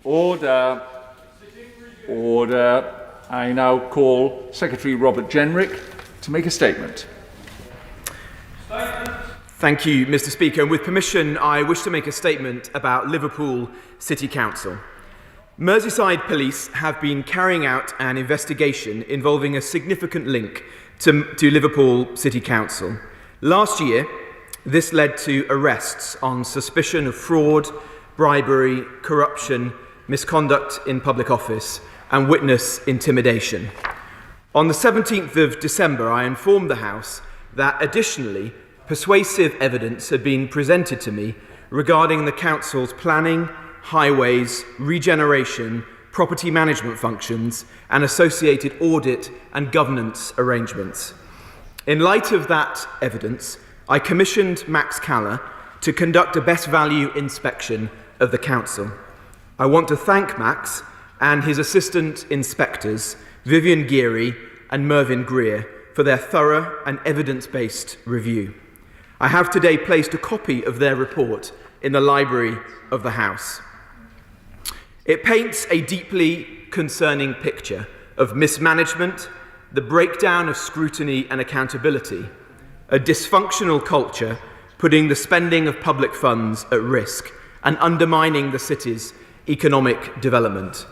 Order. Order. I now call Secretary Robert Jenrick to make a statement. Thank you, Mr. Speaker. And with permission, I wish to make a statement about Liverpool City Council. Merseyside police have been carrying out an investigation involving a significant link to Liverpool City Council. Last year, this led to arrests on suspicion of fraud, bribery, corruption, misconduct in public office, and witness intimidation. On the 17th of December, I informed the House that additionally, persuasive evidence had been presented to me regarding the Council's planning, highways, regeneration, property management functions, and associated audit and governance arrangements. In light of that evidence, I commissioned Max Caller to conduct a best value inspection of the Council. I want to thank Max and his assistant inspectors, Vivian Geary and Mervyn Greer, for their thorough and evidence-based review. I have today placed a copy of their report in the library of the House. It paints a deeply concerning picture of mismanagement, the breakdown of scrutiny and accountability, a dysfunctional culture putting the spending of public funds at risk and undermining the city's economic development.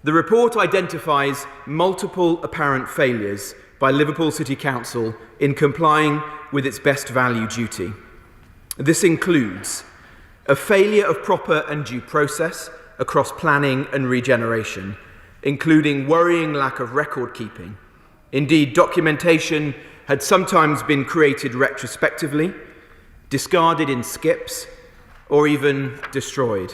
The report identifies multiple apparent failures by Liverpool City Council in complying with its best value duty. This includes a failure of proper and due process across planning and regeneration, including worrying lack of record keeping. Indeed, documentation had sometimes been created retrospectively, discarded in skips, or even destroyed.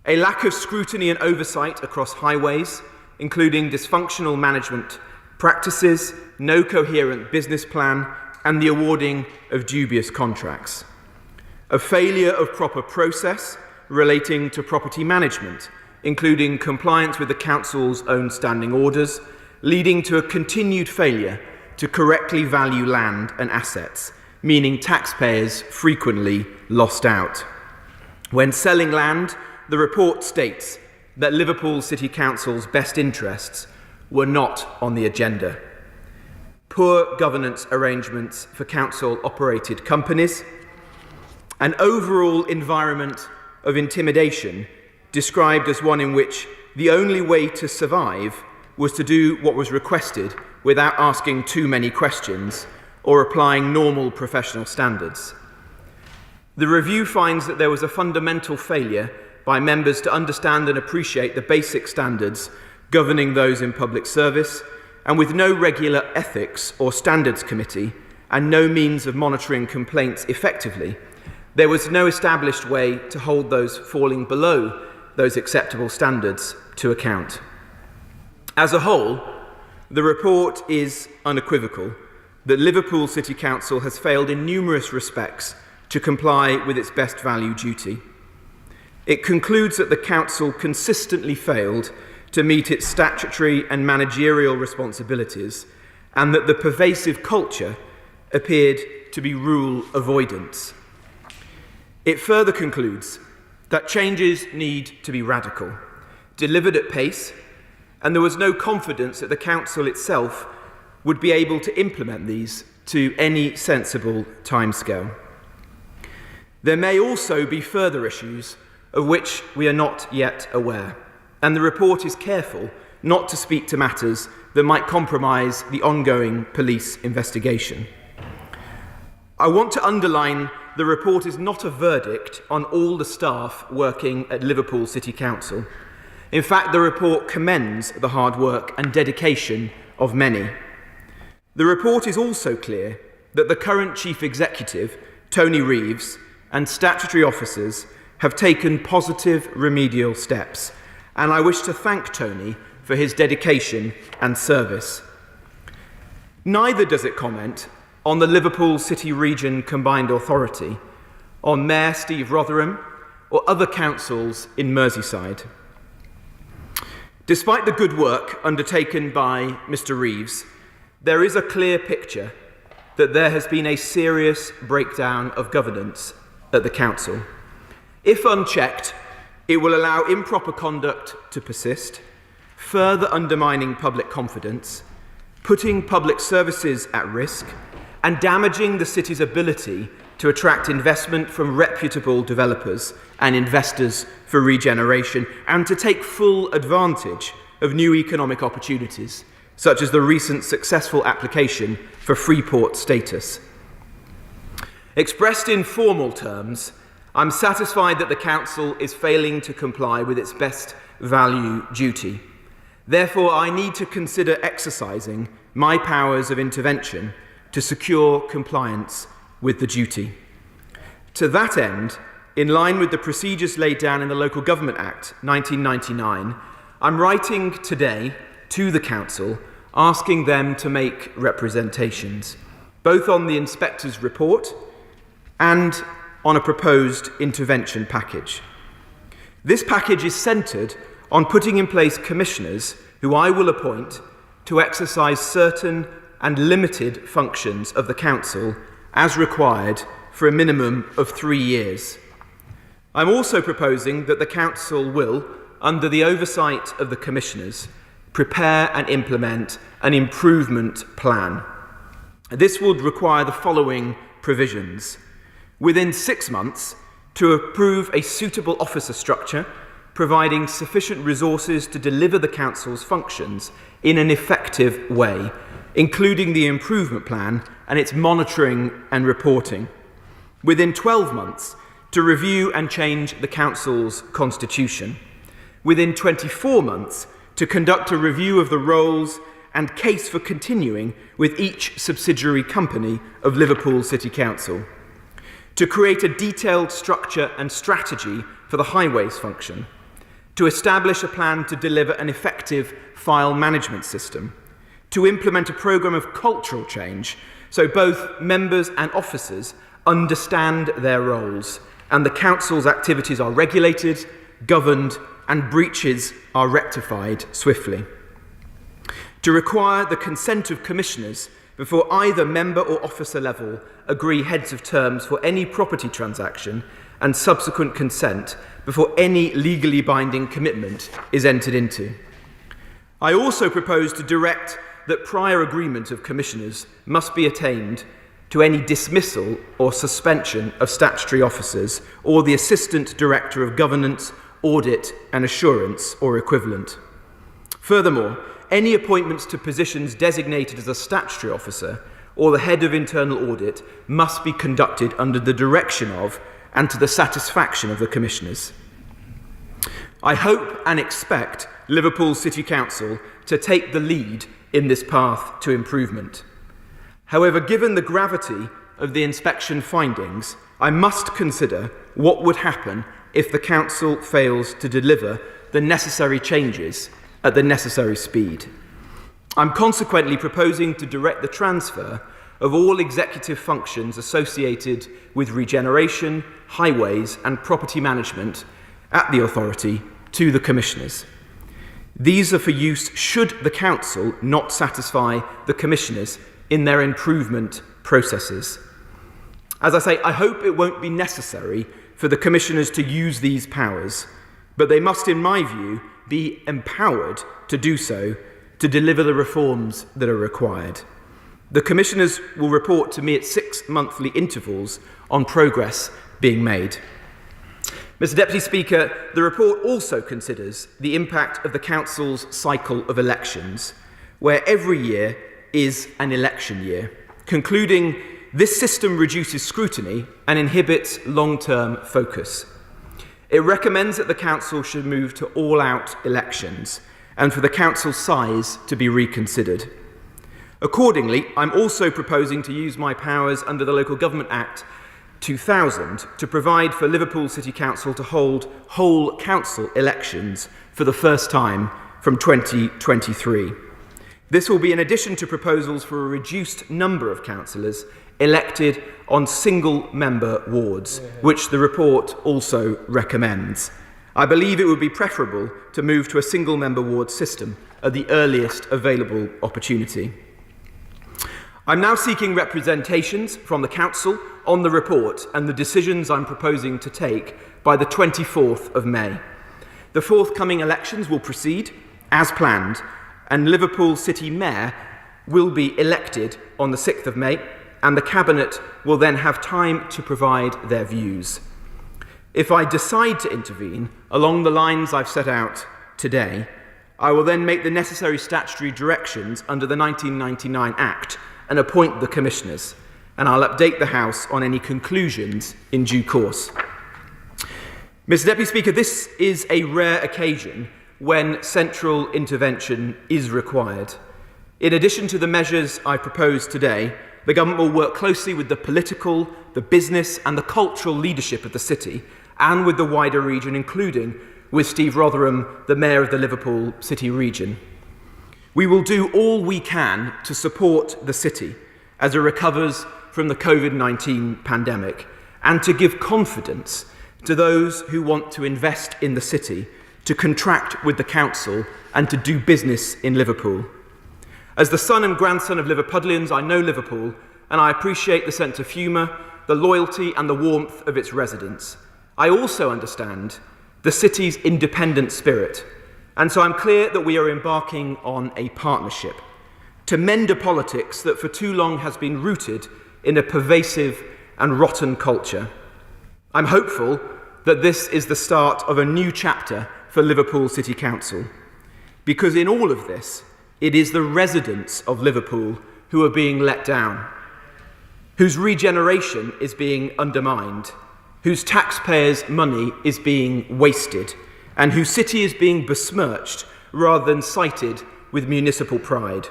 A lack of scrutiny and oversight across highways, including dysfunctional management practices, no coherent business plan, and the awarding of dubious contracts. A failure of proper process relating to property management, including compliance with the Council's own standing orders, leading to a continued failure to correctly value land and assets, meaning taxpayers frequently lost out. When selling land, the report states that Liverpool City Council's best interests were not on the agenda. Poor governance arrangements for council-operated companies, an overall environment of intimidation described as one in which the only way to survive was to do what was requested without asking too many questions or applying normal professional standards. The review finds that there was a fundamental failure by members to understand and appreciate the basic standards governing those in public service, and with no regular ethics or standards committee and no means of monitoring complaints effectively, there was no established way to hold those falling below those acceptable standards to account. As a whole, the report is unequivocal that Liverpool City Council has failed in numerous respects to comply with its best value duty. It concludes that the Council consistently failed to meet its statutory and managerial responsibilities, and that the pervasive culture appeared to be rule avoidance. It further concludes that changes need to be radical, delivered at pace, and there was no confidence that the Council itself would be able to implement these to any sensible timescale. There may also be further issues of which we are not yet aware, and the report is careful not to speak to matters that might compromise the ongoing police investigation. I want to underline the report is not a verdict on all the staff working at Liverpool City Council. In fact, the report commends the hard work and dedication of many. The report is also clear that the current Chief Executive, Tony Reeves, and statutory officers have taken positive remedial steps, and I wish to thank Tony for his dedication and service. Neither does it comment on the Liverpool City Region Combined Authority, on Mayor Steve Rotherham, or other councils in Merseyside. Despite the good work undertaken by Mr. Reeves, there is a clear picture that there has been a serious breakdown of governance at the council. If unchecked, It will allow improper conduct to persist, further undermining public confidence, putting public services at risk, and damaging the city's ability to attract investment from reputable developers and investors for regeneration, and to take full advantage of new economic opportunities, such as the recent successful application for Freeport status. Expressed in formal terms, I'm satisfied that the Council is failing to comply with its best value duty. Therefore, I need to consider exercising my powers of intervention to secure compliance with the duty. To that end, in line with the procedures laid down in the Local Government Act 1999, I'm writing today to the Council asking them to make representations, both on the Inspector's report and on a proposed intervention package. This package is centred on putting in place commissioners who I will appoint to exercise certain and limited functions of the Council as required for a minimum of 3 years. I'm also proposing that the Council will, under the oversight of the commissioners, prepare and implement an improvement plan. This would require the following provisions. Within 6 months, to approve a suitable officer structure, providing sufficient resources to deliver the Council's functions in an effective way, including the improvement plan and its monitoring and reporting. Within 12 months, to review and change the Council's constitution. Within 24 months, to conduct a review of the roles and case for continuing with each subsidiary company of Liverpool City Council. To create a detailed structure and strategy for the highways function. To establish a plan to deliver an effective file management system. To implement a programme of cultural change so both members and officers understand their roles and the Council's activities are regulated, governed, and breaches are rectified swiftly. To require the consent of commissioners before either member or officer level agree heads of terms for any property transaction, and subsequent consent before any legally binding commitment is entered into. I also propose to direct that prior agreement of commissioners must be attained to any dismissal or suspension of statutory officers or the Assistant Director of Governance, Audit and Assurance or equivalent. Furthermore, any appointments to positions designated as a statutory officer or the head of internal audit must be conducted under the direction of and to the satisfaction of the commissioners. I hope and expect Liverpool City Council to take the lead in this path to improvement. However, given the gravity of the inspection findings, I must consider what would happen if the Council fails to deliver the necessary changes at the necessary speed. I'm consequently proposing to direct the transfer of all executive functions associated with regeneration, highways and property management at the authority to the commissioners. These are for use should the Council not satisfy the commissioners in their improvement processes. As I say, I hope it won't be necessary for the commissioners to use these powers, but they must, in my view, be empowered to do so to deliver the reforms that are required. The commissioners will report to me at 6 monthly intervals on progress being made. Mr. Deputy Speaker, the report also considers the impact of the Council's cycle of elections, where every year is an election year, concluding this system reduces scrutiny and inhibits long-term focus. It recommends that the Council should move to all-out elections and for the Council's size to be reconsidered. Accordingly, I'm also proposing to use my powers under the Local Government Act 2000 to provide for Liverpool City Council to hold whole council elections for the first time from 2023. This will be in addition to proposals for a reduced number of councillors elected on single-member wards, which the report also recommends. I believe it would be preferable to move to a single-member ward system at the earliest available opportunity. I'm now seeking representations from the Council on the report and the decisions I'm proposing to take by the 24th of May. The forthcoming elections will proceed as planned, and Liverpool City Mayor will be elected on the 6th of May, and the Cabinet will then have time to provide their views. If I decide to intervene along the lines I've set out today, I will then make the necessary statutory directions under the 1999 Act and appoint the commissioners, and I'll update the House on any conclusions in due course. Mr. Deputy Speaker, this is a rare occasion when central intervention is required. In addition to the measures I propose today, the government will work closely with the political, the business and the cultural leadership of the city and with the wider region, including with Steve Rotherham, the Mayor of the Liverpool City region. We will do all we can to support the city as it recovers from the COVID-19 pandemic and to give confidence to those who want to invest in the city, to contract with the council and to do business in Liverpool. As the son and grandson of Liverpudlians, I know Liverpool and I appreciate the sense of humour, the loyalty and the warmth of its residents. I also understand the city's independent spirit, and so I'm clear that we are embarking on a partnership to mend a politics that for too long has been rooted in a pervasive and rotten culture. I'm hopeful that this is the start of a new chapter for Liverpool City Council, because in all of this, it is the residents of Liverpool who are being let down, whose regeneration is being undermined, whose taxpayers' money is being wasted, and whose city is being besmirched rather than cited with municipal pride.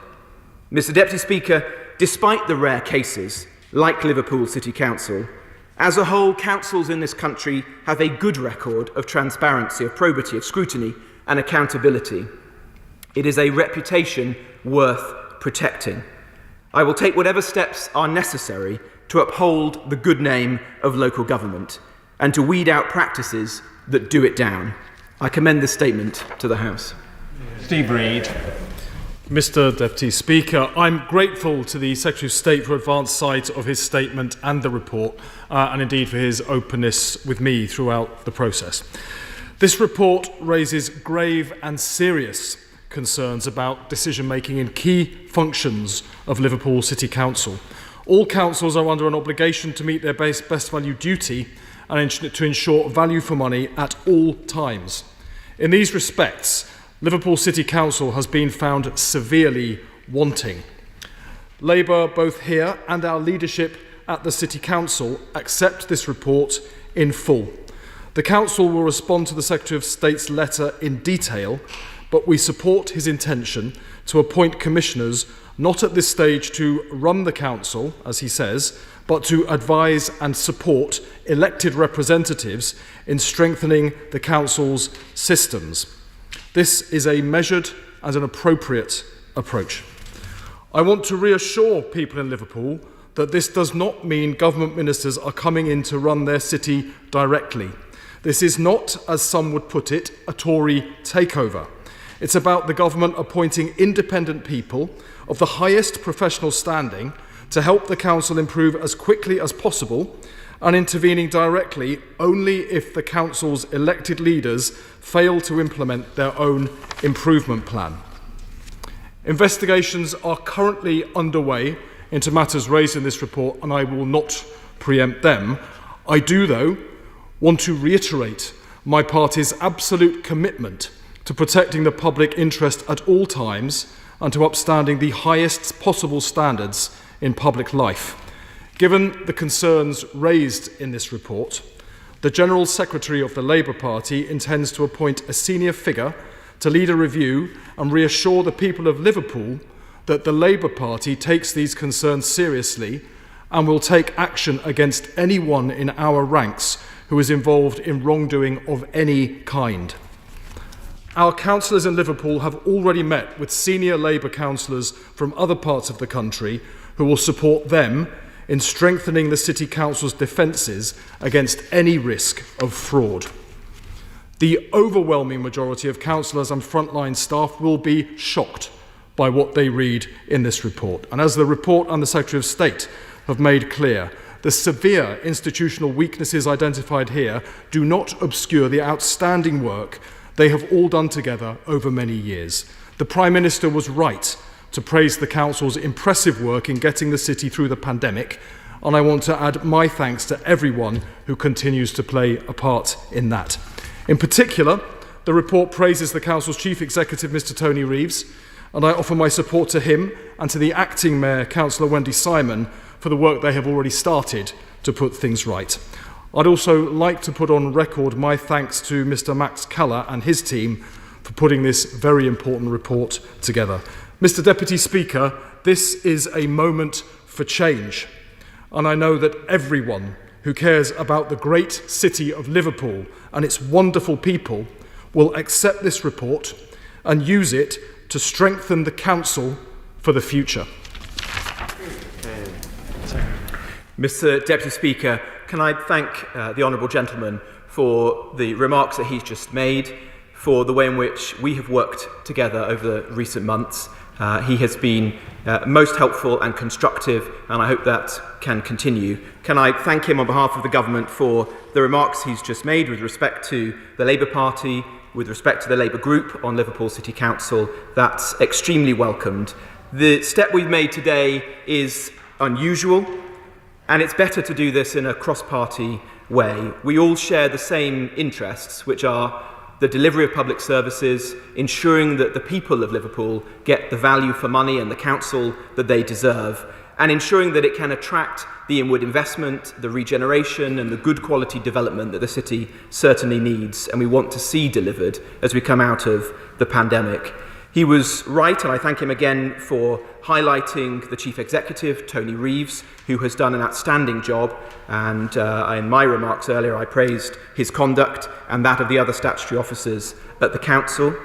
Mr. Deputy Speaker, despite the rare cases, like Liverpool City Council, as a whole, councils in this country have a good record of transparency, of probity, of scrutiny and accountability. It is a reputation worth protecting. I will take whatever steps are necessary to uphold the good name of local government and to weed out practices that do it down. I commend this statement to the House. Steve Reid. Mr. Deputy Speaker, I'm grateful to the Secretary of State for advance sight of his statement and the report, and indeed for his openness with me throughout the process. This report raises grave and serious concerns about decision-making in key functions of Liverpool City Council. All councils are under an obligation to meet their best value duty and to ensure value for money at all times. In these respects, Liverpool City Council has been found severely wanting. Labour, both here and our leadership at the City Council, accept this report in full. The Council will respond to the Secretary of State's letter in detail, but we support his intention to appoint commissioners not at this stage to run the Council, as he says, but to advise and support elected representatives in strengthening the Council's systems. This is a measured and an appropriate approach. I want to reassure people in Liverpool that this does not mean government ministers are coming in to run their city directly. This is not, as some would put it, a Tory takeover. It's about the government appointing independent people of the highest professional standing to help the council improve as quickly as possible and intervening directly only if the council's elected leaders fail to implement their own improvement plan. Investigations are currently underway into matters raised in this report, and I will not preempt them. I do, though, want to reiterate my party's absolute commitment to protecting the public interest at all times and to upstanding the highest possible standards in public life. Given the concerns raised in this report, the General Secretary of the Labour Party intends to appoint a senior figure to lead a review and reassure the people of Liverpool that the Labour Party takes these concerns seriously and will take action against anyone in our ranks who is involved in wrongdoing of any kind. Our councillors in Liverpool have already met with senior Labour councillors from other parts of the country who will support them in strengthening the City Council's defences against any risk of fraud. The overwhelming majority of councillors and frontline staff will be shocked by what they read in this report. And as the report and the Secretary of State have made clear, the severe institutional weaknesses identified here do not obscure the outstanding work they have all done together over many years. The Prime Minister was right to praise the Council's impressive work in getting the city through the pandemic, and I want to add my thanks to everyone who continues to play a part in that. In particular, the report praises the Council's Chief Executive, Mr Tony Reeves, and I offer my support to him and to the Acting Mayor, Councillor Wendy Simon, for the work they have already started to put things right. I'd also like to put on record my thanks to Mr Max Caller and his team for putting this very important report together. Mr Deputy Speaker, this is a moment for change, and I know that everyone who cares about the great city of Liverpool and its wonderful people will accept this report and use it to strengthen the Council for the future. Mr Deputy Speaker, can I thank the Honourable Gentleman for the remarks that he's just made, for the way in which we have worked together over the recent months. He has been most helpful and constructive, and I hope that can continue. Can I thank him on behalf of the government for the remarks he's just made with respect to the Labour Party, with respect to the Labour group on Liverpool City Council. That's extremely welcomed. The step we've made today is unusual, and it's better to do this in a cross-party way. We all share the same interests, which are the delivery of public services, ensuring that the people of Liverpool get the value for money and the council that they deserve, and ensuring that it can attract the inward investment, the regeneration and the good quality development that the city certainly needs and we want to see delivered as we come out of the pandemic. He was right, and I thank him again for highlighting the Chief Executive, Tony Reeves, who has done an outstanding job. And in my remarks earlier, I praised his conduct and that of the other statutory officers at the Council.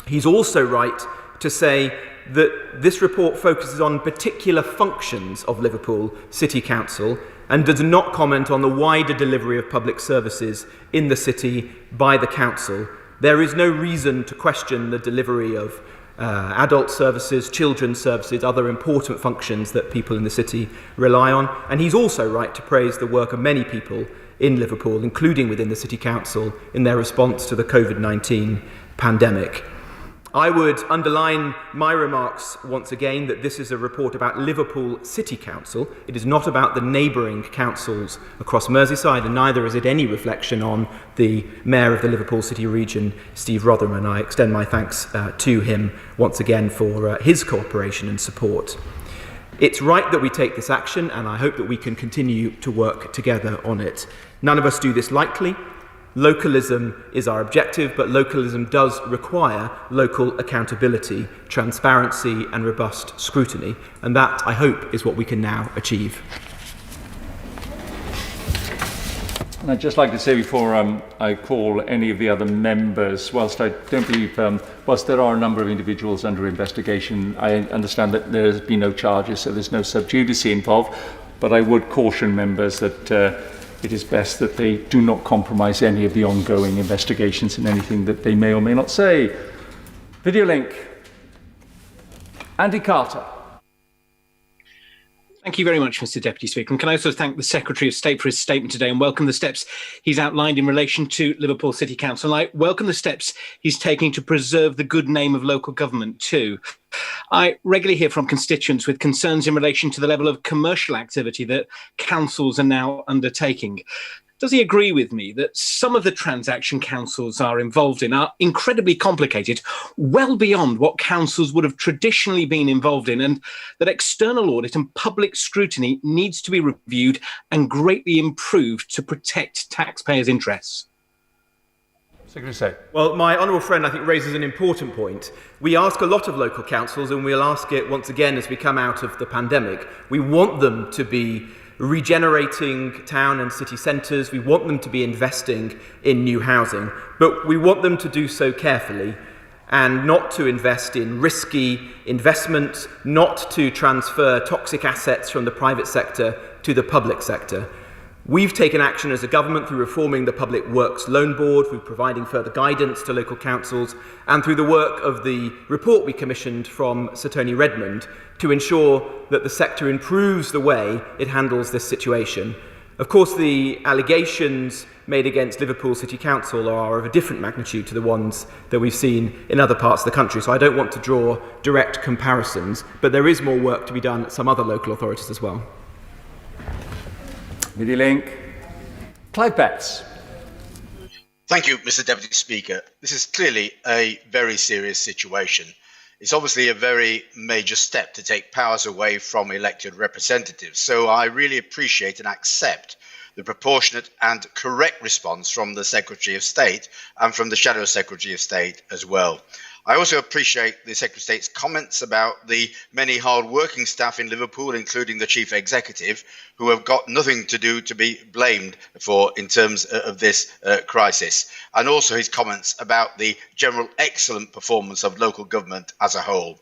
He's also right to say that this report focuses on particular functions of Liverpool City Council and does not comment on the wider delivery of public services in the city by the Council. There is no reason to question the delivery of adult services, children's services, other important functions that people in the city rely on. And he's also right to praise the work of many people in Liverpool, including within the City Council, in their response to the COVID-19 pandemic. I would underline my remarks once again that this is a report about Liverpool City Council. It is not about the neighbouring councils across Merseyside, and neither is it any reflection on the Mayor of the Liverpool City region, Steve Rotherham, and I extend my thanks to him once again for his cooperation and support. It's right that we take this action, and I hope that we can continue to work together on it. None of us do this lightly. Localism is our objective, but localism does require local accountability, transparency and robust scrutiny, and that, I hope, is what we can now achieve. And I'd just like to say before I call any of the other members, whilst I don't believe, whilst there are a number of individuals under investigation, I understand that there has been no charges, so there's no sub judice involved, but I would caution members that it is best that they do not compromise any of the ongoing investigations in anything that they may or may not say. Video link. Andy Carter. Thank you very much, Mr Deputy Speaker. And can I also thank the Secretary of State for his statement today and welcome the steps he's outlined in relation to Liverpool City Council. And I welcome the steps he's taking to preserve the good name of local government too. I regularly hear from constituents with concerns in relation to the level of commercial activity that councils are now undertaking. Does he agree with me that some of the transaction councils are involved in are incredibly complicated, well beyond what councils would have traditionally been involved in, and that external audit and public scrutiny needs to be reviewed and greatly improved to protect taxpayers' interests? Secretary of State. Well, my honourable friend, I think, raises an important point. We ask a lot of local councils, and we'll ask it once again as we come out of the pandemic. We want them to be regenerating town and city centres. We want them to be investing in new housing, but we want them to do so carefully and not to invest in risky investment, not to transfer toxic assets from the private sector to the public sector. We've taken action as a government through reforming the Public Works Loan Board, through providing further guidance to local councils, and through the work of the report we commissioned from Sir Tony Redmond to ensure that the sector improves the way it handles this situation. Of course, the allegations made against Liverpool City Council are of a different magnitude to the ones that we've seen in other parts of the country, so I don't want to draw direct comparisons, but there is more work to be done at some other local authorities as well. Link. Clive Betts. Thank you, Mr. Deputy Speaker. This is clearly a very serious situation. It's obviously a very major step to take powers away from elected representatives. So I really appreciate and accept the proportionate and correct response from the Secretary of State and from the Shadow Secretary of State as well. I also appreciate the Secretary of State's comments about the many hard-working staff in Liverpool, including the Chief Executive, who have got nothing to do to be blamed for in terms of this crisis, and also his comments about the general excellent performance of local government as a whole.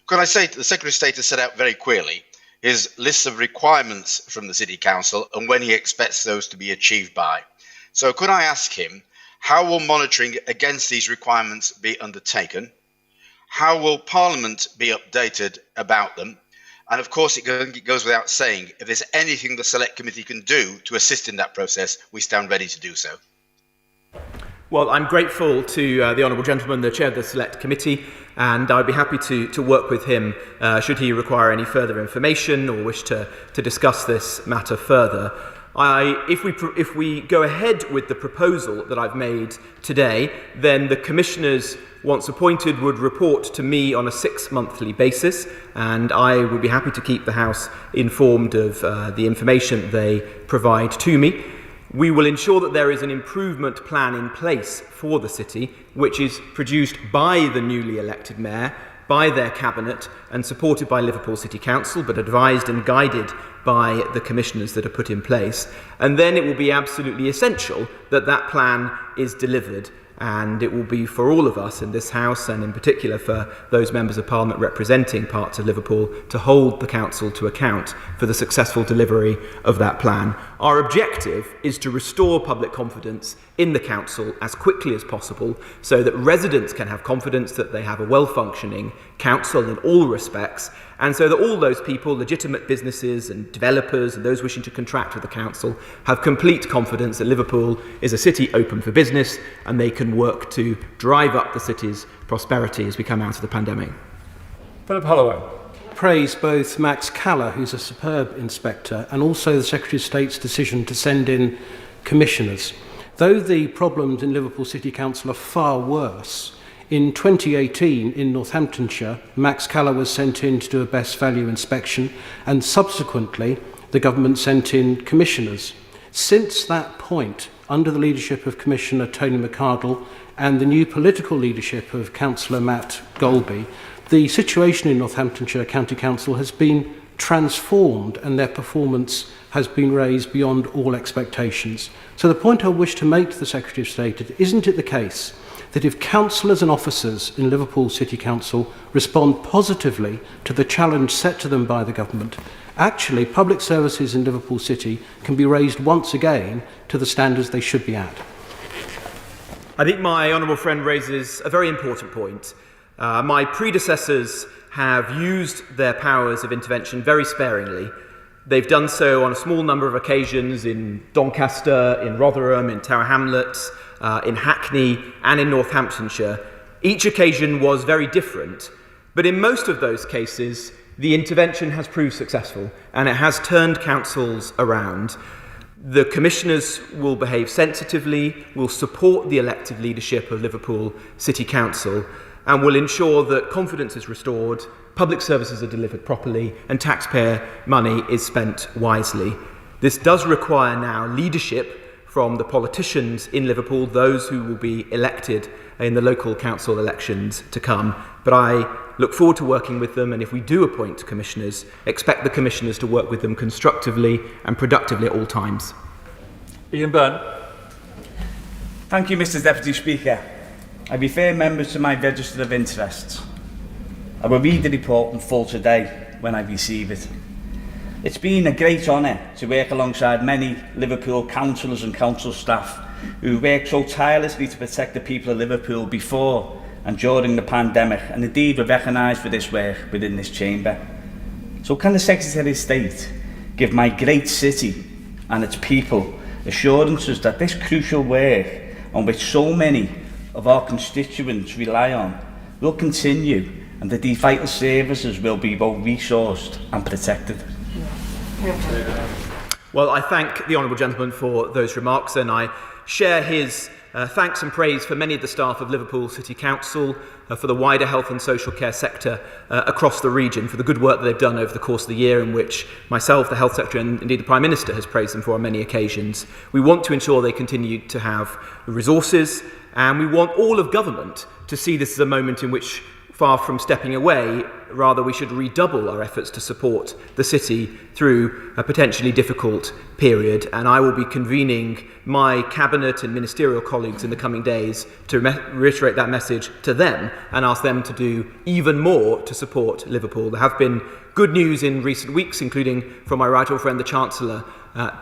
Could I say that the Secretary of State has set out very clearly his list of requirements from the City Council and when he expects those to be achieved by. So could I ask him, how will monitoring against these requirements be undertaken? How will Parliament be updated about them? And of course, it goes without saying, if there's anything the Select Committee can do to assist in that process, we stand ready to do so. Well, I'm grateful to the Honourable Gentleman, the Chair of the Select Committee, and I'd be happy to work with him should he require any further information or wish to discuss this matter further. If we go ahead with the proposal that I've made today, then the commissioners, once appointed, would report to me on a 6-monthly basis, and I would be happy to keep the House informed of the information they provide to me. We will ensure that there is an improvement plan in place for the city, which is produced by the newly elected mayor, by their cabinet, and supported by Liverpool City Council, but advised and guided by the commissioners that are put in place. And then it will be absolutely essential that that plan is delivered, and it will be for all of us in this House, and in particular for those members of Parliament representing parts of Liverpool, to hold the Council to account for the successful delivery of that plan. Our objective is to restore public confidence in the Council as quickly as possible so that residents can have confidence that they have a well-functioning Council in all respects, and so that all those people, legitimate businesses and developers and those wishing to contract with the Council, have complete confidence that Liverpool is a city open for business and they can work to drive up the city's prosperity as we come out of the pandemic. Philip Holloway. Praise both Max Caller, who's a superb inspector, and also the Secretary of State's decision to send in commissioners. Though the problems in Liverpool City Council are far worse, in 2018 in Northamptonshire, Max Caller was sent in to do a best value inspection, and subsequently the government sent in commissioners. Since that point, under the leadership of Commissioner Tony McArdle and the new political leadership of Councillor Matt Golby, the situation in Northamptonshire County Council has been transformed and their performance has been raised beyond all expectations. So the point I wish to make to the Secretary of State is, isn't it the case that if councillors and officers in Liverpool City Council respond positively to the challenge set to them by the government, actually public services in Liverpool City can be raised once again to the standards they should be at? I think my honourable friend raises a very important point. My predecessors have used their powers of intervention very sparingly. They've done so on a small number of occasions in Doncaster, in Rotherham, in Tower Hamlets, in Hackney and in Northamptonshire. Each occasion was very different, but in most of those cases the intervention has proved successful and it has turned councils around. The commissioners will behave sensitively, will support the elected leadership of Liverpool City Council, and will ensure that confidence is restored, public services are delivered properly, and taxpayer money is spent wisely. This does require now leadership from the politicians in Liverpool, those who will be elected in the local council elections to come. But I look forward to working with them, and if we do appoint commissioners, expect the commissioners to work with them constructively and productively at all times. Ian Byrne. Thank you, Mr. Deputy Speaker. I refer members to my register of interests. I will read the report in full today when I receive it. It's been a great honour to work alongside many Liverpool councillors and council staff who worked so tirelessly to protect the people of Liverpool before and during the pandemic, and indeed were recognised for this work within this chamber. So can the Secretary of State give my great city and its people assurances that this crucial work, on which so many of our constituents rely on, will continue, and that these vital services will be both resourced and protected. Well, I thank the Honourable Gentleman for those remarks, and I share his thanks and praise for many of the staff of Liverpool City Council, for the wider health and social care sector across the region, for the good work that they've done over the course of the year, in which myself, the Health Secretary, and indeed the Prime Minister has praised them for on many occasions. We want to ensure they continue to have resources, and we want all of government to see this as a moment in which, far from stepping away, rather we should redouble our efforts to support the city through a potentially difficult period. And I will be convening my cabinet and ministerial colleagues in the coming days to reiterate that message to them and ask them to do even more to support Liverpool. There have been good news in recent weeks, including from my right honourable friend the Chancellor,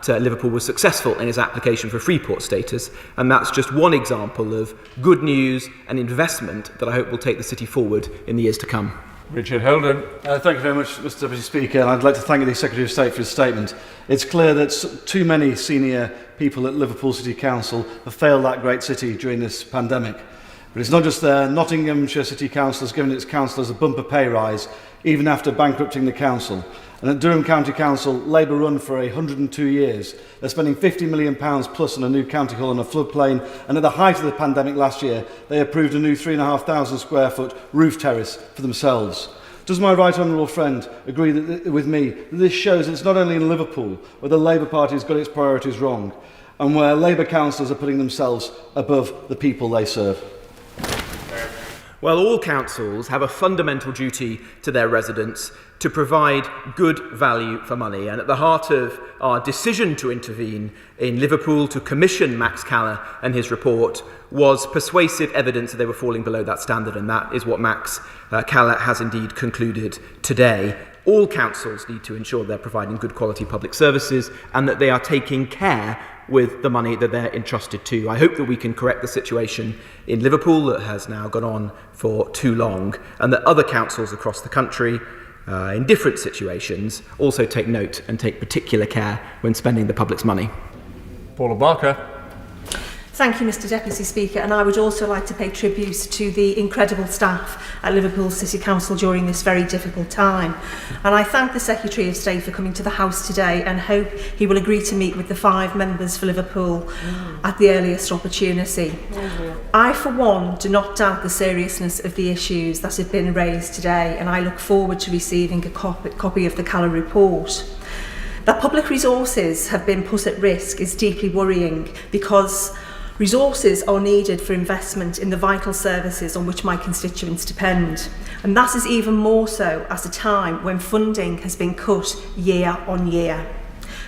Liverpool was successful in his application for Freeport status, and that's just one example of good news and investment that I hope will take the city forward in the years to come. Richard Holden. Thank you very much, Mr Deputy Speaker, and I'd like to thank the Secretary of State for his statement. It's clear that too many senior people at Liverpool City Council have failed that great city during this pandemic. But it's not just there. Nottinghamshire City Council has given its councillors a bumper pay rise, even after bankrupting the council. And at Durham County Council, Labour run for 102 years. They're spending £50 million plus on a new county hall and a floodplain. And at the height of the pandemic last year, they approved a new 3,500 square foot roof terrace for themselves. Does my right honourable friend agree with me that this shows it's not only in Liverpool where the Labour Party has got its priorities wrong, and where Labour councillors are putting themselves above the people they serve? Well, all councils have a fundamental duty to their residents to provide good value for money. And at the heart of our decision to intervene in Liverpool to commission Max Caller and his report was persuasive evidence that they were falling below that standard. And that is what Max Caller has indeed concluded today. All councils need to ensure they're providing good quality public services and that they are taking care with the money that they're entrusted to. I hope that we can correct the situation in Liverpool that has now gone on for too long, and that other councils across the country in different situations also take note and take particular care when spending the public's money. Paula Barker. Thank you, Mr Deputy Speaker, and I would also like to pay tribute to the incredible staff at Liverpool City Council during this very difficult time. And I thank the Secretary of State for coming to the House today and hope he will agree to meet with the 5 members for Liverpool at the earliest opportunity. I, for one, do not doubt the seriousness of the issues that have been raised today, and I look forward to receiving a copy of the Caller report. That public resources have been put at risk is deeply worrying because resources are needed for investment in the vital services on which my constituents depend. And that is even more so at a time when funding has been cut year on year.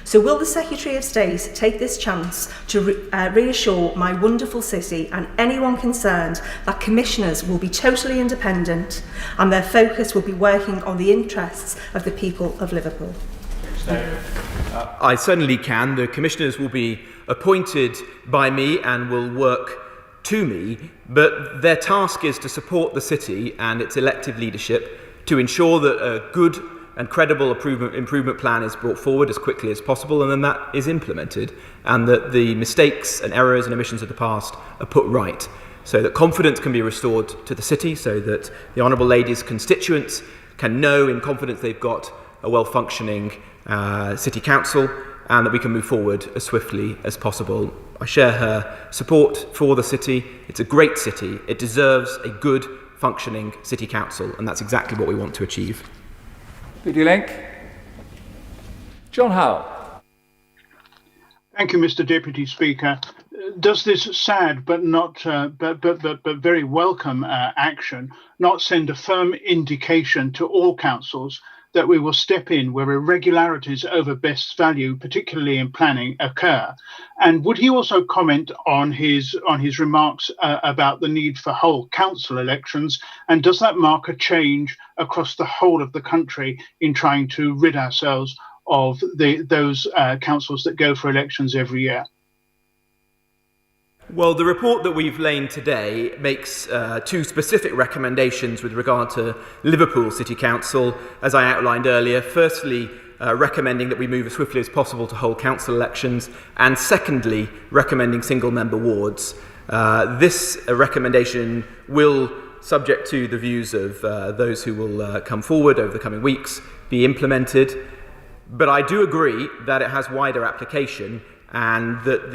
So will the Secretary of State take this chance to reassure my wonderful city and anyone concerned that commissioners will be totally independent and their focus will be working on the interests of the people of Liverpool? I certainly can. The commissioners will be appointed by me and will work to me, but their task is to support the city and its elected leadership to ensure that a good and credible improvement plan is brought forward as quickly as possible, and then that is implemented, and that the mistakes and errors and omissions of the past are put right, so that confidence can be restored to the city, so that the Honourable Lady's constituents can know in confidence they've got a well-functioning City Council, and that we can move forward as swiftly as possible. I share her support for the city. It's a great city. It deserves a good, functioning City Council, and that's exactly what we want to achieve. Biddy Link. John Howe. Thank you, Mr Deputy Speaker. Does this sad but not but very welcome action not send a firm indication to all councils that we will step in where irregularities over best value, particularly in planning, occur? And would he also comment on his remarks about the need for whole council elections? And does that mark a change across the whole of the country in trying to rid ourselves of those councils that go for elections every year? Well, the report that we've laid today makes 2 specific recommendations with regard to Liverpool City Council, as I outlined earlier. Firstly, recommending that we move as swiftly as possible to hold council elections, and secondly, recommending single-member wards. This recommendation will, subject to the views of those who will come forward over the coming weeks, be implemented. But I do agree that it has wider application, and that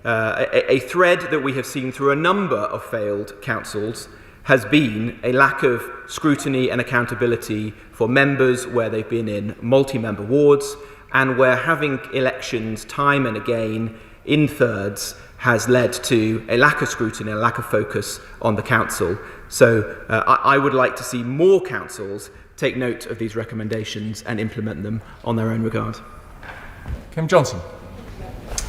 a thread that we have seen through a number of failed councils has been a lack of scrutiny and accountability for members where they've been in multi-member wards, and where having elections time and again in thirds has led to a lack of scrutiny and a lack of focus on the council. So I would like to see more councils take note of these recommendations and implement them on their own regard. Kim Johnson.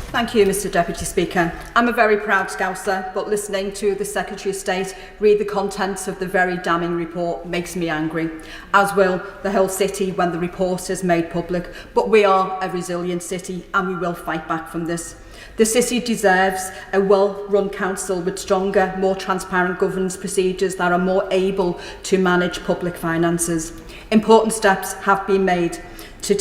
Thank you, Mr Deputy Speaker. I'm a very proud Scouser, but listening to the Secretary of State read the contents of the very damning report makes me angry, as will the whole city when the report is made public. But we are a resilient city and we will fight back from this. The city deserves a well-run council with stronger, more transparent governance procedures that are more able to manage public finances. Important steps have been made to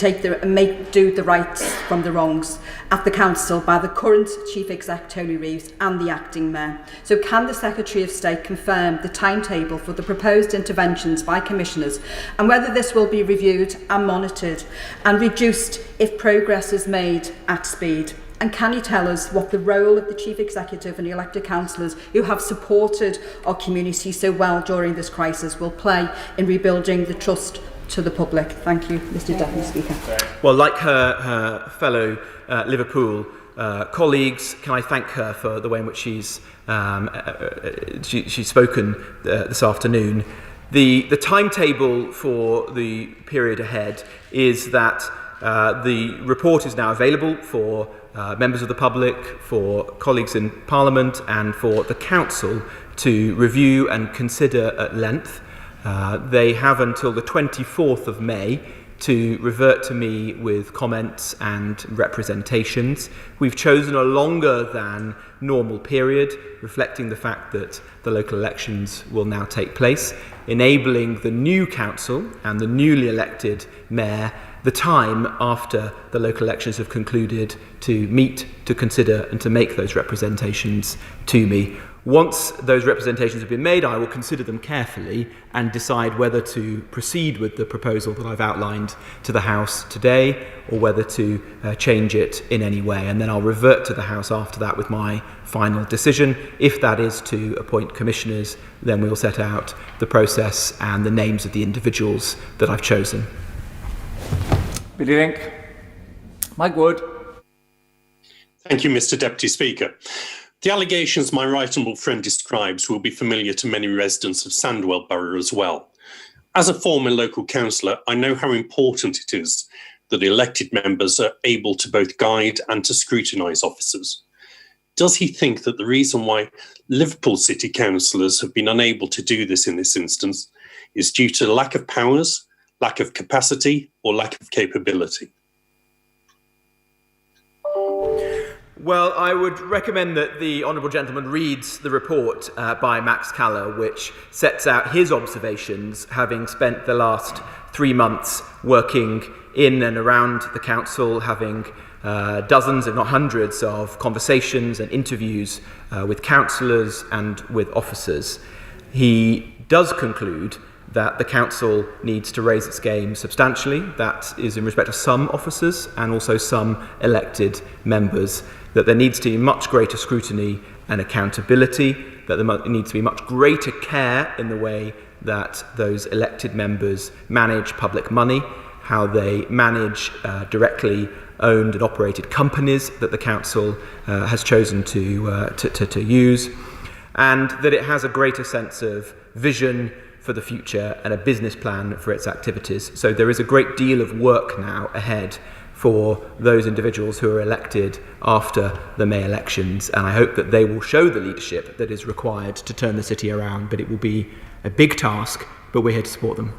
do the rights from the wrongs at the council by the current Chief Exec Tony Reeves and the acting mayor. So can the Secretary of State confirm the timetable for the proposed interventions by commissioners, and whether this will be reviewed and monitored and reduced if progress is made at speed? And can you tell us what the role of the Chief Executive and the elected councillors who have supported our community so well during this crisis will play in rebuilding the trust to the public? Thank you, Mr Deputy Speaker. Well, like her fellow Liverpool colleagues, can I thank her for the way in which she's spoken this afternoon. The timetable for the period ahead is that the report is now available for members of the public, for colleagues in Parliament, and for the Council to review and consider at length. They have until the 24th of May to revert to me with comments and representations. We've chosen a longer than normal period, reflecting the fact that the local elections will now take place, enabling the new council and the newly elected mayor the time after the local elections have concluded to meet, to consider and to make those representations to me. Once those representations have been made, I will consider them carefully and decide whether to proceed with the proposal that I've outlined to the House today, or whether to change it in any way. And then I'll revert to the House after that with my final decision. If that is to appoint commissioners, then we'll set out the process and the names of the individuals that I've chosen. Billy Link. Mike Wood. Thank you, Mr Deputy Speaker. The allegations my right honourable friend describes will be familiar to many residents of Sandwell Borough as well. As a former local councillor, I know how important it is that elected members are able to both guide and to scrutinise officers. Does he think that the reason why Liverpool City councillors have been unable to do this in this instance is due to lack of powers, lack of capacity, or lack of capability? Well, I would recommend that the Honourable Gentleman reads the report by Max Caller, which sets out his observations, having spent the last 3 months working in and around the council, having dozens, if not hundreds, of conversations and interviews with councillors and with officers. He does conclude that the council needs to raise its game substantially. That is in respect of some officers and also some elected members, that there needs to be much greater scrutiny and accountability, that there needs to be much greater care in the way that those elected members manage public money, how they manage directly owned and operated companies that the council has chosen to use, and that it has a greater sense of vision for the future and a business plan for its activities. So there is a great deal of work now ahead for those individuals who are elected after the May elections, and I hope that they will show the leadership that is required to turn the city around, but it will be a big task, but we're here to support them.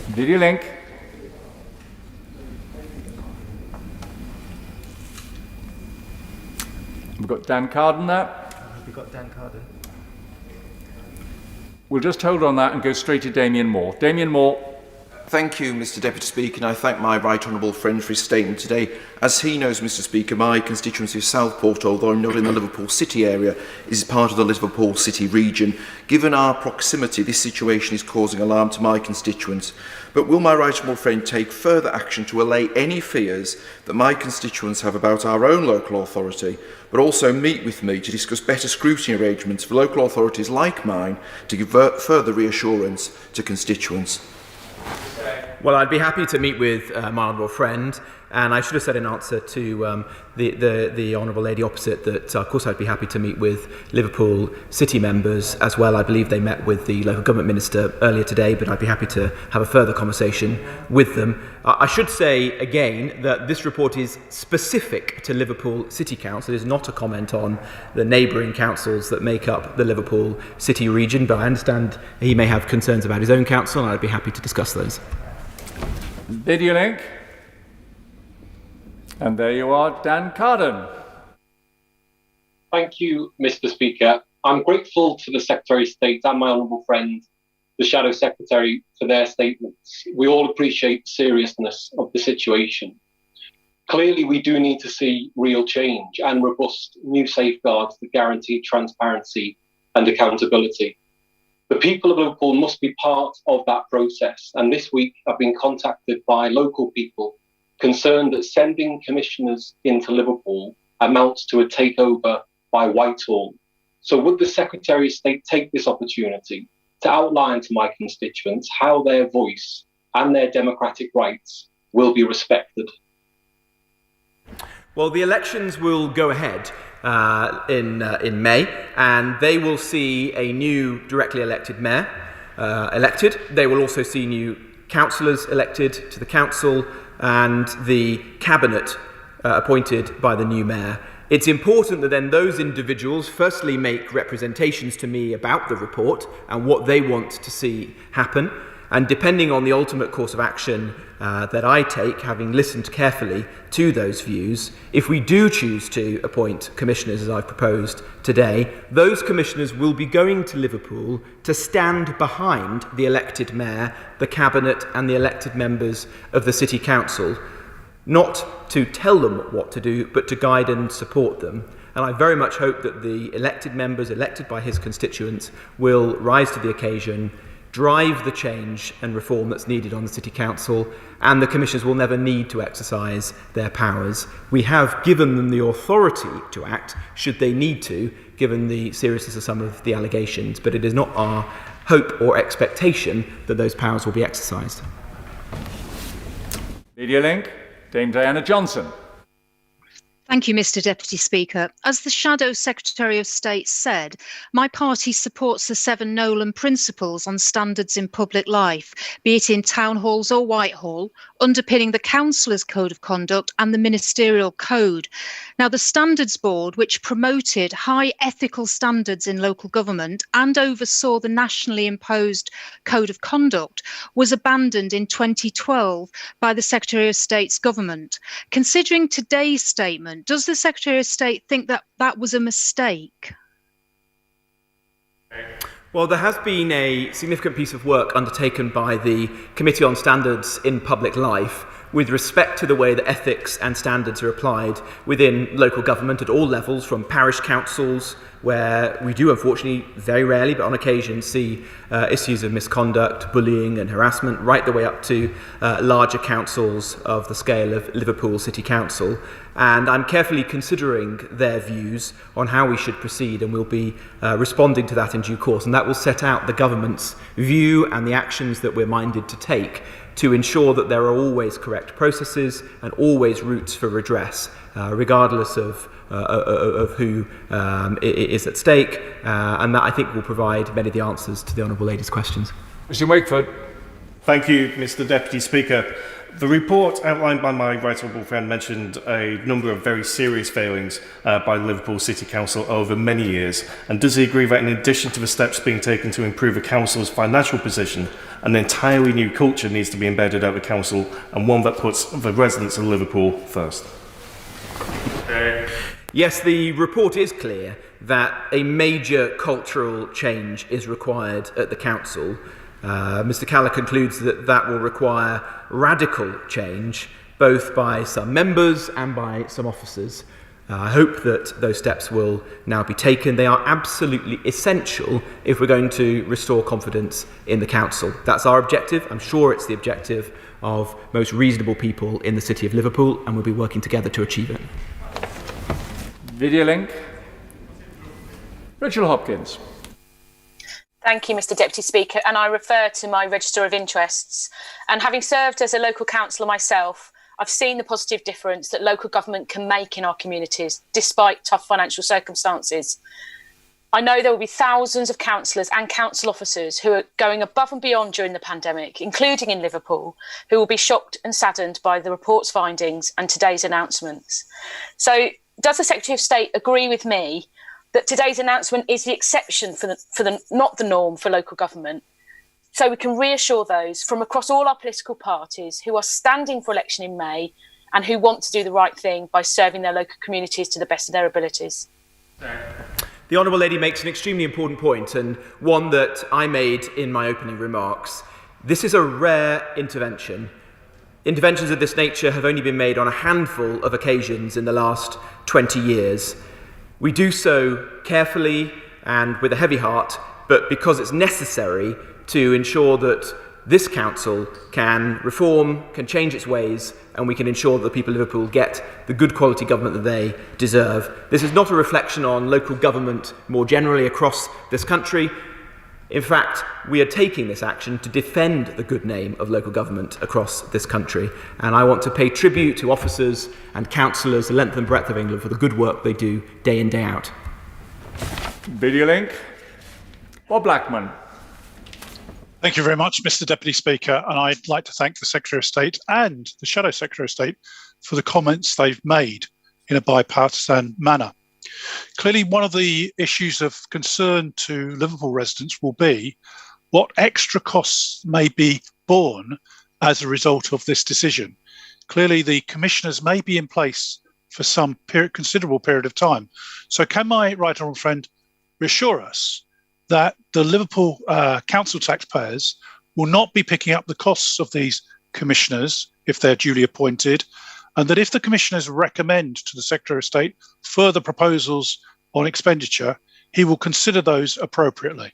Video link. We've got Dan Carden there. We've got Dan Carden. We'll just hold on that and go straight to Damien Moore. Damien Moore. Thank you, Mr Deputy Speaker, and I thank my right honourable friend for his statement today. As he knows, Mr Speaker, my constituency of Southport, although I'm not in the Liverpool City area, is part of the Liverpool City region. Given our proximity, this situation is causing alarm to my constituents. But will my right honourable friend take further action to allay any fears that my constituents have about our own local authority, but also meet with me to discuss better scrutiny arrangements for local authorities like mine to give further reassurance to constituents? Well, I'd be happy to meet with my honourable friend, and I should have said in answer to the honourable lady opposite that, of course, I'd be happy to meet with Liverpool City members as well. I believe they met with the local government minister earlier today, but I'd be happy to have a further conversation with them. I should say again that this report is specific to Liverpool City Council. It is not a comment on the neighbouring councils that make up the Liverpool City region, but I understand he may have concerns about his own council, and I'd be happy to discuss those. Video link. And there you are, Dan Carden. Thank you, Mr. Speaker. I'm grateful to the Secretary of State and my honourable friend, the Shadow Secretary, for their statements. We all appreciate the seriousness of the situation. Clearly, we do need to see real change and robust new safeguards that guarantee transparency and accountability. The people of Liverpool must be part of that process. And this week, I've been contacted by local people concerned that sending commissioners into Liverpool amounts to a takeover by Whitehall. So would the Secretary of State take this opportunity to outline to my constituents how their voice and their democratic rights will be respected? Well, the elections will go ahead in May, and they will see a new directly elected mayor elected. They will also see new councillors elected to the council and the cabinet appointed by the new mayor. It's important that then those individuals firstly make representations to me about the report and what they want to see happen. And depending on the ultimate course of action that I take, having listened carefully to those views, if we do choose to appoint commissioners, as I've proposed today, those commissioners will be going to Liverpool to stand behind the elected mayor, the cabinet and the elected members of the City Council, not to tell them what to do, but to guide and support them. And I very much hope that the elected members, elected by his constituents, will rise to the occasion, drive the change and reform that's needed on the City Council, and the commissioners will never need to exercise their powers. We have given them the authority to act, should they need to, given the seriousness of some of the allegations, but it is not our hope or expectation that those powers will be exercised. Media link, Dame Diana Johnson. Thank you, Mr. Deputy Speaker. As the Shadow Secretary of State said, my party supports the 7 Nolan principles on standards in public life, be it in town halls or Whitehall, underpinning the Councillors' Code of Conduct and the Ministerial Code. Now, the Standards Board, which promoted high ethical standards in local government and oversaw the nationally imposed Code of Conduct, was abandoned in 2012 by the Secretary of State's government. Considering today's statement, does the Secretary of State think that that was a mistake? Well, there has been a significant piece of work undertaken by the Committee on Standards in Public Life with respect to the way that ethics and standards are applied within local government at all levels, from parish councils, where we do unfortunately very rarely but on occasion see issues of misconduct, bullying and harassment, right the way up to larger councils of the scale of Liverpool City Council. And I'm carefully considering their views on how we should proceed, and we'll be responding to that in due course, and that will set out the government's view and the actions that we're minded to take to ensure that there are always correct processes and always routes for redress, regardless of who is at stake, and that I think will provide many of the answers to the Honourable Lady's questions. Mr. Wakeford. Thank you, Mr. Deputy Speaker. The report outlined by my right honourable friend mentioned a number of very serious failings by the Liverpool City Council over many years. And does he agree that in addition to the steps being taken to improve the council's financial position, an entirely new culture needs to be embedded at the council, and one that puts the residents of Liverpool first? Yes, the report is clear that a major cultural change is required at the council. Mr. Caller concludes that that will require radical change, both by some members and by some officers. I hope that those steps will now be taken. They are absolutely essential if we're going to restore confidence in the council. That's our objective. I'm sure it's the objective of most reasonable people in the city of Liverpool, and we'll be working together to achieve it. Video link. Rachel Hopkins. Thank you, Mr. Deputy Speaker, and I refer to my register of interests. And having served as a local councillor myself, I've seen the positive difference that local government can make in our communities, despite tough financial circumstances. I know there will be thousands of councillors and council officers who are going above and beyond during the pandemic, including in Liverpool, who will be shocked and saddened by the report's findings and today's announcements. So, does the Secretary of State agree with me that today's announcement is the exception not the norm for local government? So we can reassure those from across all our political parties who are standing for election in May and who want to do the right thing by serving their local communities to the best of their abilities. The Honourable Lady makes an extremely important point, and one that I made in my opening remarks. This is a rare intervention. Interventions of this nature have only been made on a handful of occasions in the last 20 years. We do so carefully and with a heavy heart, but because it's necessary to ensure that this council can reform, can change its ways, and we can ensure that the people of Liverpool get the good quality government that they deserve. This is not a reflection on local government more generally across this country. In fact, we are taking this action to defend the good name of local government across this country. And I want to pay tribute to officers and councillors the length and breadth of England for the good work they do day in, day out. Video link. Bob Blackman. Thank you very much, Mr. Deputy Speaker, and I'd like to thank the Secretary of State and the Shadow Secretary of State for the comments they've made in a bipartisan manner. Clearly, one of the issues of concern to Liverpool residents will be what extra costs may be borne as a result of this decision. Clearly, the commissioners may be in place for some considerable period of time. So can my right honourable friend reassure us that the Liverpool council taxpayers will not be picking up the costs of these commissioners if they're duly appointed, and that if the commissioners recommend to the Secretary of State further proposals on expenditure, he will consider those appropriately?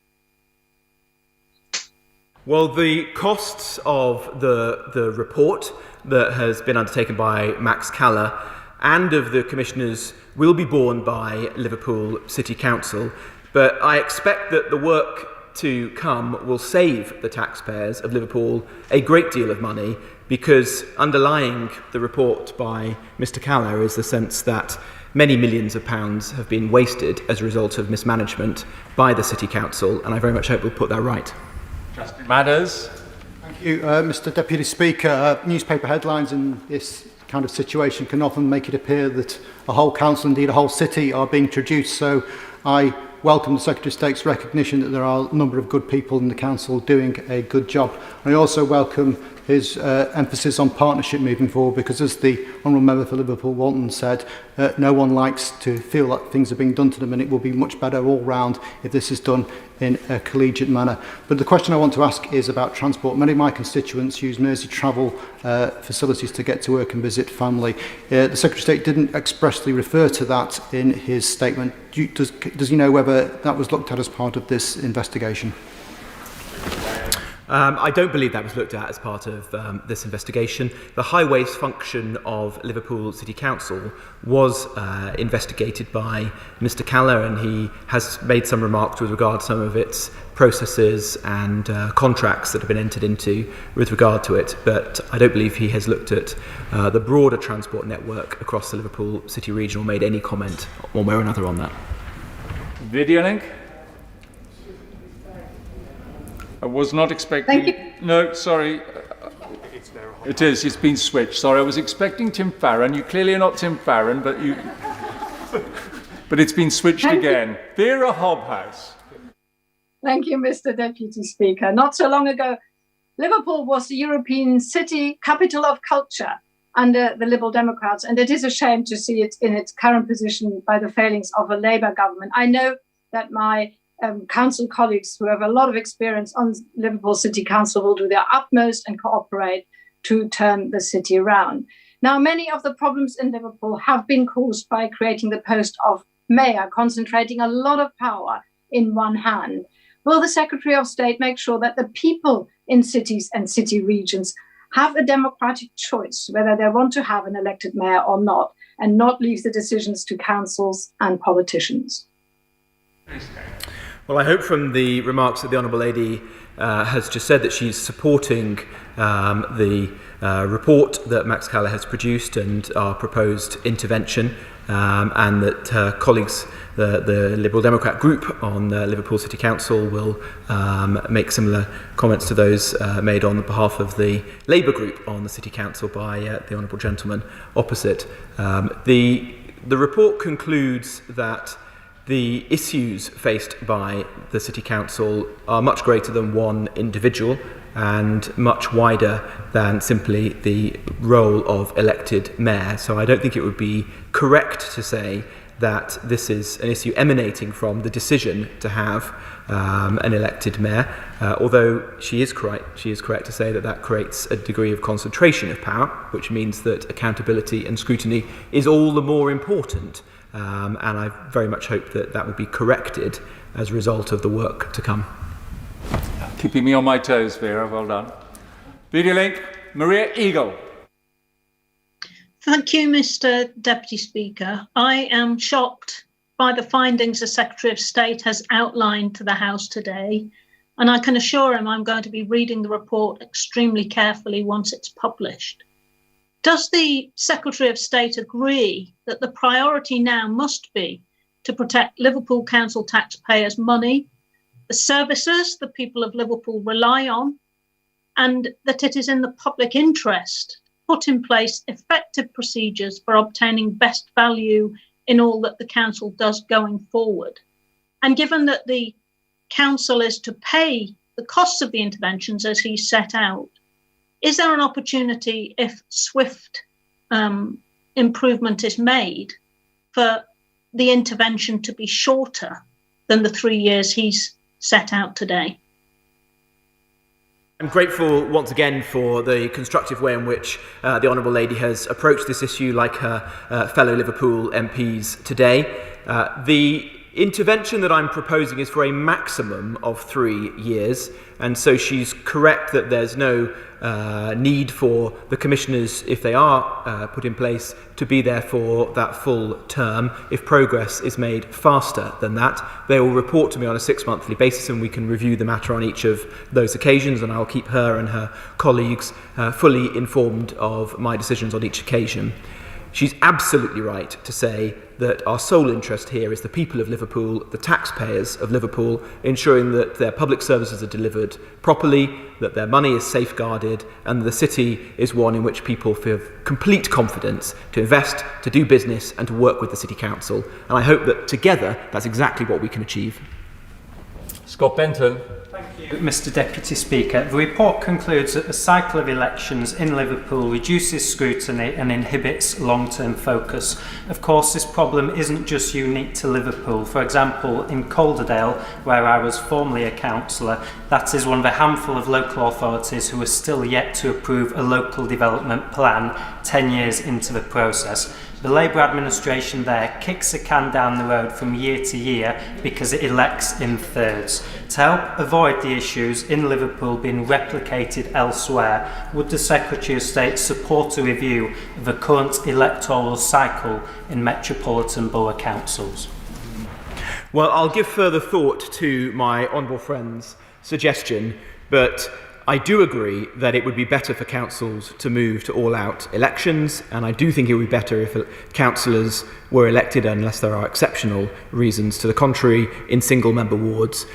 Well, the costs of the report that has been undertaken by Max Caller and of the commissioners will be borne by Liverpool City Council. But I expect that the work to come will save the taxpayers of Liverpool a great deal of money, because underlying the report by Mr. Caller is the sense that many millions of pounds have been wasted as a result of mismanagement by the City Council, and I very much hope we'll put that right. Justin Matters. Thank you, Mr. Deputy Speaker. Newspaper headlines in this kind of situation can often make it appear that a whole council, indeed a whole city, are being traduced, so I welcome the Secretary of State's recognition that there are a number of good people in the council doing a good job. I also welcome his emphasis on partnership moving forward, because as the Honourable Member for Liverpool Walton said, no one likes to feel that things are being done to them, and it will be much better all round if this is done in a collegiate manner. But the question I want to ask is about transport. Many of my constituents use Mersey travel facilities to get to work and visit family. The Secretary of State didn't expressly refer to that in his statement. Does he know whether that was looked at as part of this investigation? I don't believe that was looked at as part of this investigation. The highways function of Liverpool City Council was investigated by Mr. Caller, and he has made some remarks with regard to some of its processes and contracts that have been entered into with regard to it. But I don't believe he has looked at the broader transport network across the Liverpool City region or made any comment one way or another on that. Video link. I was not expecting... Thank you. No, sorry. It is. It's been switched. Sorry, I was expecting Tim Farron. You clearly are not Tim Farron, but you... but it's been switched again. Vera Hobhouse. Thank you, Mr. Deputy Speaker. Not so long ago, Liverpool was the European city capital of culture under the Liberal Democrats, and it is a shame to see it in its current position by the failings of a Labour government. I know that my council colleagues who have a lot of experience on Liverpool City Council will do their utmost and cooperate to turn the city around. Now, many of the problems in Liverpool have been caused by creating the post of mayor, concentrating a lot of power in one hand. Will the Secretary of State make sure that the people in cities and city regions have a democratic choice whether they want to have an elected mayor or not, and not leave the decisions to councils and politicians? Well, I hope from the remarks that the Honourable Lady has just said that she's supporting the report that Max Calla has produced and our proposed intervention, and that her colleagues, the Liberal Democrat group on Liverpool City Council, will make similar comments to those made on behalf of the Labour group on the City Council by the Honourable Gentleman opposite. The report concludes that the issues faced by the City Council are much greater than one individual and much wider than simply the role of elected mayor. So I don't think it would be correct to say that this is an issue emanating from the decision to have an elected mayor, although she is correct to say that that creates a degree of concentration of power, which means that accountability and scrutiny is all the more important. And I very much hope that that will be corrected as a result of the work to come. Keeping me on my toes, Vera, well done. Video link, Maria Eagle. Thank you, Mr. Deputy Speaker. I am shocked by the findings the Secretary of State has outlined to the House today, and I can assure him I'm going to be reading the report extremely carefully once it's published. Does the Secretary of State agree that the priority now must be to protect Liverpool Council taxpayers' money, the services the people of Liverpool rely on, and that it is in the public interest to put in place effective procedures for obtaining best value in all that the Council does going forward? And given that the Council is to pay the costs of the interventions as he set out, is there an opportunity, if swift improvement is made, for the intervention to be shorter than the 3 years he's set out today? I'm grateful once again for the constructive way in which the Honourable Lady has approached this issue, like her fellow Liverpool MPs today. The intervention that I'm proposing is for a maximum of 3 years, and so she's correct that there's no need for the commissioners, if they are put in place, to be there for that full term. If progress is made faster than that, they will report to me on a 6-monthly basis, and we can review the matter on each of those occasions, and I'll keep her and her colleagues fully informed of my decisions on each occasion. She's absolutely right to say that our sole interest here is the people of Liverpool, the taxpayers of Liverpool, ensuring that their public services are delivered properly, that their money is safeguarded, and the city is one in which people feel complete confidence to invest, to do business, and to work with the City Council. And I hope that together, that's exactly what we can achieve. Scott Benton. Thank you, Mr. Deputy Speaker. The report concludes that the cycle of elections in Liverpool reduces scrutiny and inhibits long-term focus. Of course, this problem isn't just unique to Liverpool. For example, in Calderdale, where I was formerly a councillor, that is one of a handful of local authorities who are still yet to approve a local development plan 10 years into the process. The Labour administration there kicks the can down the road from year to year because it elects in thirds. To help avoid the issues in Liverpool being replicated elsewhere, would the Secretary of State support a review of the current electoral cycle in metropolitan borough councils? Well, I'll give further thought to my honourable friend's suggestion, but I do agree that it would be better for councils to move to all-out elections, and I do think it would be better if councillors were elected, unless there are exceptional reasons to the contrary, in single-member wards.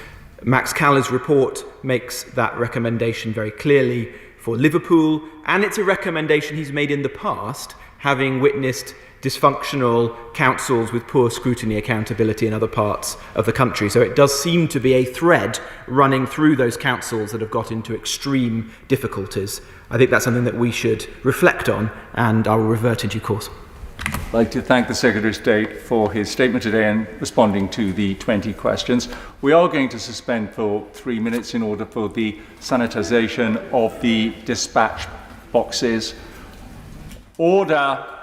Max Calla's report makes that recommendation very clearly for Liverpool, and it's a recommendation he's made in the past, having witnessed dysfunctional councils with poor scrutiny accountability in other parts of the country. So it does seem to be a thread running through those councils that have got into extreme difficulties. I think that's something that we should reflect on, and I will revert in due course. I'd like to thank the Secretary of State for his statement today and responding to the 20 questions. We are going to suspend for 3 minutes in order for the sanitisation of the dispatch boxes. Order.